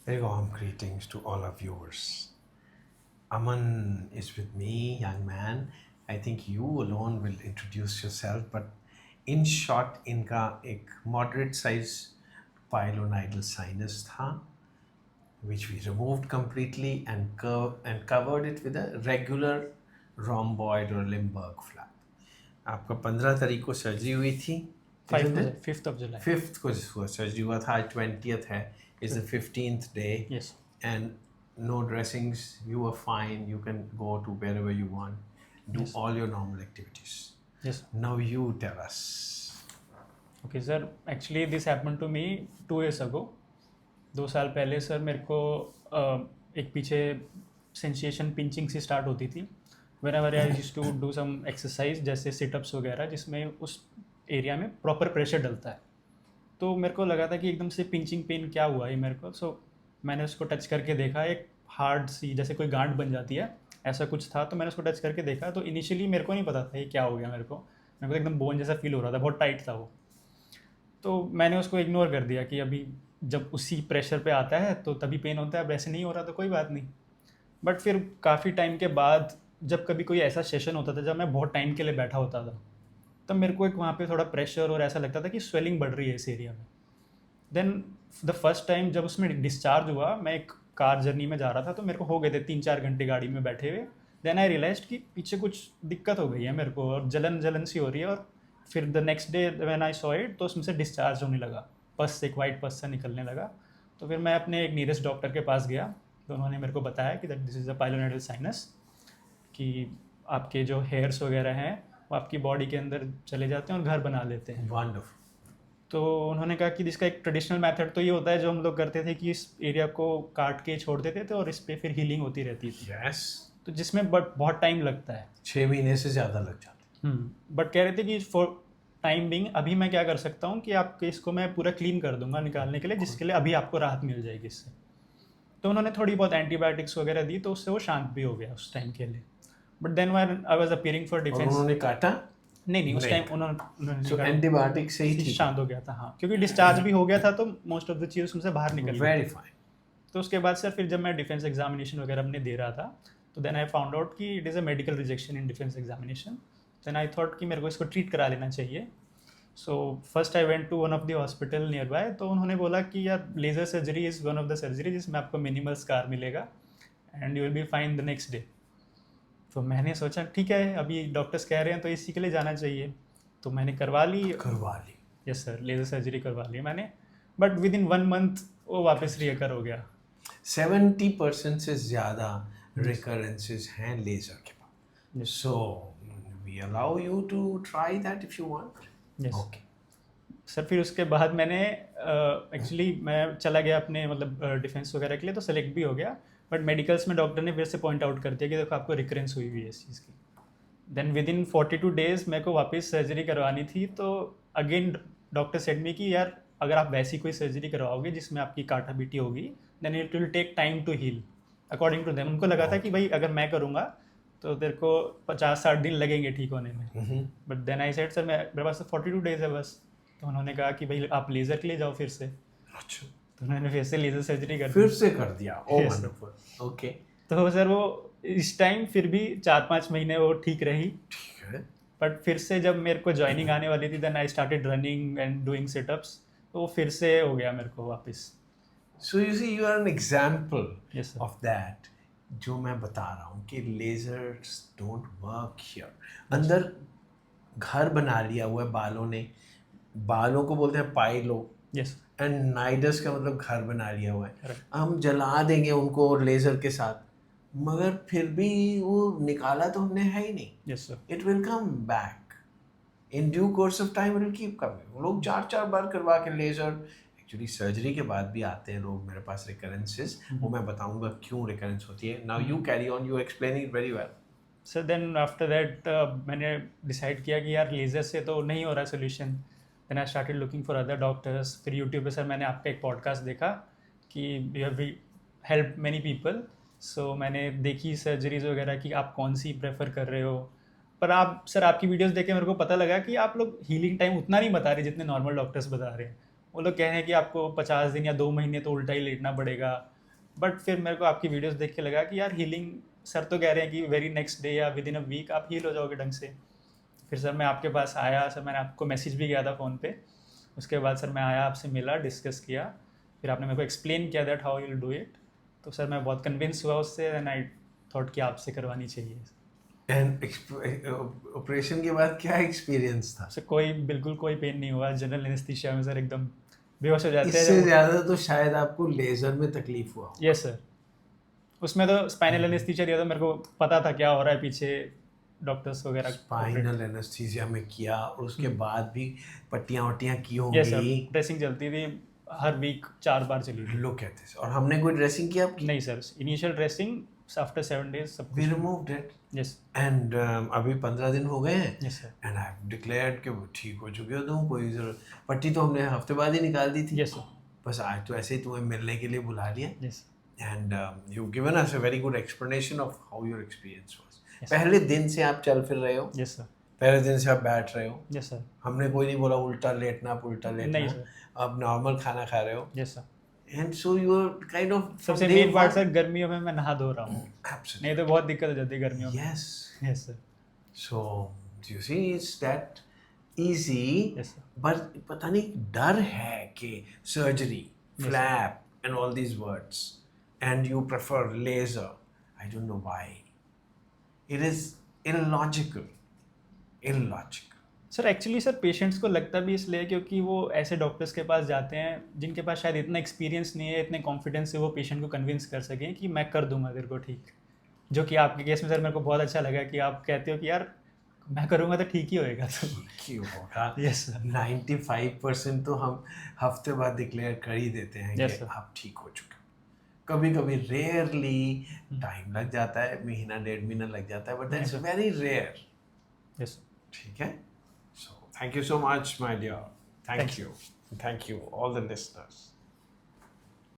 Very warm greetings to all our viewers. Aman is with me, young man. I think you alone will introduce yourself, but in short, इनका एक moderate size pilonidal sinus था, which we removed completely and covered it with a regular rhomboid or Limburg flap. आपका 15 तारीख को surgery हुई थी, isn't it? 5th of July. 5th को surgery हुआ था, आज 20th है, is the 15th day. Yes. And no dressings, you were fine, you can go to wherever you want, do Yes. all your normal activities. Yes. Now you tell us. Okay, sir. Actually, this happened to me 2 years ago. 2 साल पहले sir मेरे को एक पीछे sensation pinching सी start होती थी whenever I used to do some exercise जैसे sit-ups वगैरह जिसमें उस एरिया में प्रॉपर प्रेशर डलता है. तो मेरे को लगा था कि एकदम से पिंचिंग पेन क्या हुआ है मेरे को. सो मैंने उसको टच करके देखा, एक हार्ड सी जैसे कोई गांठ बन जाती है ऐसा कुछ था. तो मैंने उसको टच करके देखा तो इनिशियली मेरे को नहीं पता था ये क्या हो गया. मेरे को एकदम बोन जैसा फील हो रहा था, बहुत टाइट था वो. तो मैंने उसको इग्नोर कर दिया कि अभी जब उसी प्रेशर पे आता है तो तभी पेन होता है, अब ऐसे नहीं हो रहा तो कोई बात नहीं. बट फिर काफ़ी टाइम के बाद जब कभी कोई ऐसा सेशन होता था जब मैं बहुत टाइम के लिए बैठा होता था, तब मेरे को एक वहाँ पे थोड़ा प्रेशर और ऐसा लगता था कि स्वेलिंग बढ़ रही है इस एरिया में. देन द फर्स्ट टाइम जब उसमें डिस्चार्ज हुआ, मैं एक कार जर्नी में जा रहा था तो मेरे को हो गए थे 3-4 घंटे गाड़ी में बैठे हुए. देन आई रियलाइज कि पीछे कुछ दिक्कत हो गई है मेरे को और जलन जलन सी हो रही है. और फिर the next day when I saw it तो उसमें से डिस्चार्ज होने लगा, पस एक वाइट पस सा निकलने लगा. तो फिर मैं अपने एक नियरेस्ट डॉक्टर के पास गया तो उन्होंने मेरे को बताया कि that this is a pilonidal sinus, कि आपके जो हेयर्स वगैरह हैं वो आपकी बॉडी के अंदर चले जाते हैं और घर बना लेते हैं. Wonderful. तो उन्होंने कहा कि इसका एक ट्रेडिशनल मेथड तो ये होता है जो हम लोग करते थे कि इस एरिया को काट के छोड़ देते थे और इस पे फिर हीलिंग होती रहती थी. Yes. तो जिसमें बहुत टाइम लगता है. 6 महीने से ज़्यादा लग जाते. बट कह रहे थे कि फॉर टाइम बिंग अभी मैं क्या कर सकता हूँ कि आपके इसको मैं पूरा क्लीन कर दूंगा निकालने के लिए, जिसके लिए अभी आपको राहत मिल जाएगी इससे. तो उन्होंने थोड़ी बहुत एंटीबायोटिक्स वगैरह दी तो उससे वो शांत भी हो गया उस टाइम के लिए. But then when I was appearing for और डिफेंस, उन्होंने काटा, नहीं उस नहीं. टाइम उन्होंने So antibiotic से ही ठीक. शांत हो गया था. हाँ, क्योंकि डिस्चार्ज भी हो गया था तो मोस्ट ऑफ द चीज़ उसमें से बाहर निकल गई. Very fine. तो उसके बाद सर फिर जब मैं डिफेंस एग्जामिनेशन वगैरह अपने दे रहा था तो देन आई फाउंड आउट कि it is a medical rejection in defence examination. Then I thought कि मेरे को इसको ट्रीट करा लेना चाहिए. So first I went to one of the hospital nearby. तो उन्होंने बोला कि यार laser surgery is one of the surgery जिसमें आपको मिनिमल स्कार मिलेगा and you will be fine the next day. तो मैंने सोचा ठीक है, अभी डॉक्टर्स कह रहे हैं तो इसी के लिए जाना चाहिए. तो मैंने करवा ली. यस सर, लेज़र सर्जरी करवा ली मैंने. बट विद इन 1 मंथ वो वापस रिकर हो गया. 70% से ज़्यादा recurrences हैं लेज़र के बाद. So we allow you to try that if you want. Yes. Okay. Sir फिर उसके बाद मैंने एक्चुअली मैं चला गया अपने मतलब डिफेंस वगैरह के लिए तो सेलेक्ट भी हो गया. बट मेडिकल्स में डॉक्टर ने फिर से पॉइंट आउट कर दिया कि देखो आपको रिकरेंस हुई हुई है इस चीज़ की. देन विद इन 42 डेज मेरे को वापस सर्जरी करवानी थी. तो अगेन डॉक्टर सेड मी कि यार अगर आप वैसी कोई सर्जरी करवाओगे जिसमें आपकी काटा बीटी होगी then it will take time to heal. According to them उनको लगा था कि भाई अगर मैं करूँगा तो तेरे को 50-60 दिन लगेंगे ठीक होने में. But then I said sir मेरे पास तो 42 डेज है बस. तो उन्होंने कहा कि भाई आप लेज़र के लिए जाओ फिर से. अच्छा. तो उन्होंने फिर से लेज़र सर्जरी कर दी. फिर से कर दिया. Oh Yes. wonderful. Okay. तो सर वो इस टाइम फिर भी 4-5 महीने वो ठीक रही. ठीक है. बट फिर से जब मेरे को ज्वाइनिंग आने वाली थी then I started running and doing situps. तो वो फिर से हो गया मेरे को वापस. So you see you are an example Yes, sir. of that. जो मैं बता रहा हूँ कि lasers don't work here. अंदर घर बना लिया हुआ है बालों ने. बालों को बोलते हैं पाइलो. यस. एंड नाइडस का मतलब घर बना लिया हुआ है. Correct. हम जला देंगे उनको लेज़र के साथ, मगर फिर भी वो निकाला तो हमने है ही नहीं. Yes sir. It will come back. In due course of time it will keep coming. लोग 4-4 बार करवा के लेज़र, एक्चुअली सर्जरी के बाद भी आते हैं लोग मेरे पास रिकरेंसेस. वो मैं बताऊंगा क्यों रिकरेंस होती है. Now you carry on, you explaining it very well. Sir then after that मैंने डिसाइड किया कि यार लेज़र से तो नहीं हो रहा solution. Then I started looking for other doctors. फिर यूट्यूब पे सर मैंने आपका एक पॉडकास्ट देखा कि you have help many people. So मैंने देखी सर्जरीज वगैरह कि आप कौन सी प्रेफर कर रहे हो. पर आप सर आपकी वीडियोस देख के मेरे को पता लगा कि आप लोग हीलिंग टाइम उतना नहीं बता रहे जितने नॉर्मल डॉक्टर्स बता रहे हैं. वो लोग कह रहे हैं कि आपको 50 दिन या 2 महीने तो उल्टा ही लेटना पड़ेगा, बट फिर मेरे को आपकी वीडियोस देख के लगा कि यार हीलिंग, सर तो कह रहे हैं कि वेरी नेक्स्ट डे या विद इन अ वीक आप हील हो जाओगे ढंग से। फिर सर मैं आपके पास आया, सर मैंने आपको मैसेज भी किया था फ़ोन पे। उसके बाद सर मैं आया, आपसे मिला, डिस्कस किया, फिर आपने मेरे को एक्सप्लेन किया that how you do it. तो सर मैं बहुत कन्विंस हुआ उससे, एंड आई थॉट कि आपसे करवानी चाहिए। एंड ऑपरेशन के बाद क्या एक्सपीरियंस था? सर कोई बिल्कुल कोई पेन नहीं हुआ। जनरल एनेस्थीसिया में सर एकदम बेहोश हो जाते हैं इससे जब। ज़्यादा तो शायद आपको लेज़र में तकलीफ हुआ होगा। यस सर, उसमें तो स्पाइनल एनेस्थीसिया दिया, तो मेरे को पता था क्या हो रहा है पीछे, डॉक्टर्स वगैरह। स्पाइनल एनेस्थीसिया में किया और उसके बाद भी पट्टियाँ वट्टियाँ की यस सर, होंगी। ड्रेसिंग चलती थी, हर वीक 4 बार चली थी। लोग कहते थे। और हमने कोई ड्रेसिंग की आपकी? नहीं sir, initial dressing after 7 days सब वी कुछ। रिमूव्ड इट यस एंड अभी 15 दिन हो गए हैं yes sir. And I have declared कि वो ठीक हो चुके हो तुम। कोई जरूरत, पट्टी तो हमने हफ्ते बाद ही निकाल दी थी। Yes sir. बस आज तो ऐसे ही तुम्हें मिलने के लिए बुला लिया yes and you given us a very good explanation of how your experience was. Yes. पहले दिन से आप चल फिर रहे हो, यस सर। पहले दिन से आप बैठ रहे हो, यस सर। हमने कोई नहीं बोला उल्टा लेटना पुल्टा नहीं लेटना, सर। आप नॉर्मल खाना खा रहे हो yes sir. And so you are kind of सबसे मेन बात सर, गर्मियों में मैं नहा धो रहा हूँ, एब्सोल्युटली नहीं तो बहुत दिक्कत हो जाती है गर्मियों में। Yes. Yes sir. So you see it's that easy. Yes sir. But पता नहीं डर है कि surgery, Yes, flap and all these words and you prefer laser. I don't know why. It is illogical. Sir actually sir patients को लगता भी इसलिए क्योंकि वो ऐसे डॉक्टर्स के पास जाते हैं जिनके पास शायद इतना एक्सपीरियंस नहीं है, इतने कॉन्फिडेंस से वो पेशेंट को कन्विंस कर सकें कि मैं कर दूंगा तेरे को ठीक। जो कि आपके केस में सर मेरे को बहुत अच्छा लगा कि आप कहते हो कि यार मैं करूँगा तो ठीक ही होएगा। तो क्यों होगा? Yes sir. 95% तो हम हफ्ते बाद डिक्लेयर कर ही देते हैं Yes, कि sir. आप ठीक हो चुके हो। कभी कभी रेयरली टाइम लग जाता है, महीना 1.5 महीना लग जाता है, but that's sir. Very rare. Yes ठीक है? So thank you so much, my dear. Thank Thanks. you. Thank you, all the listeners.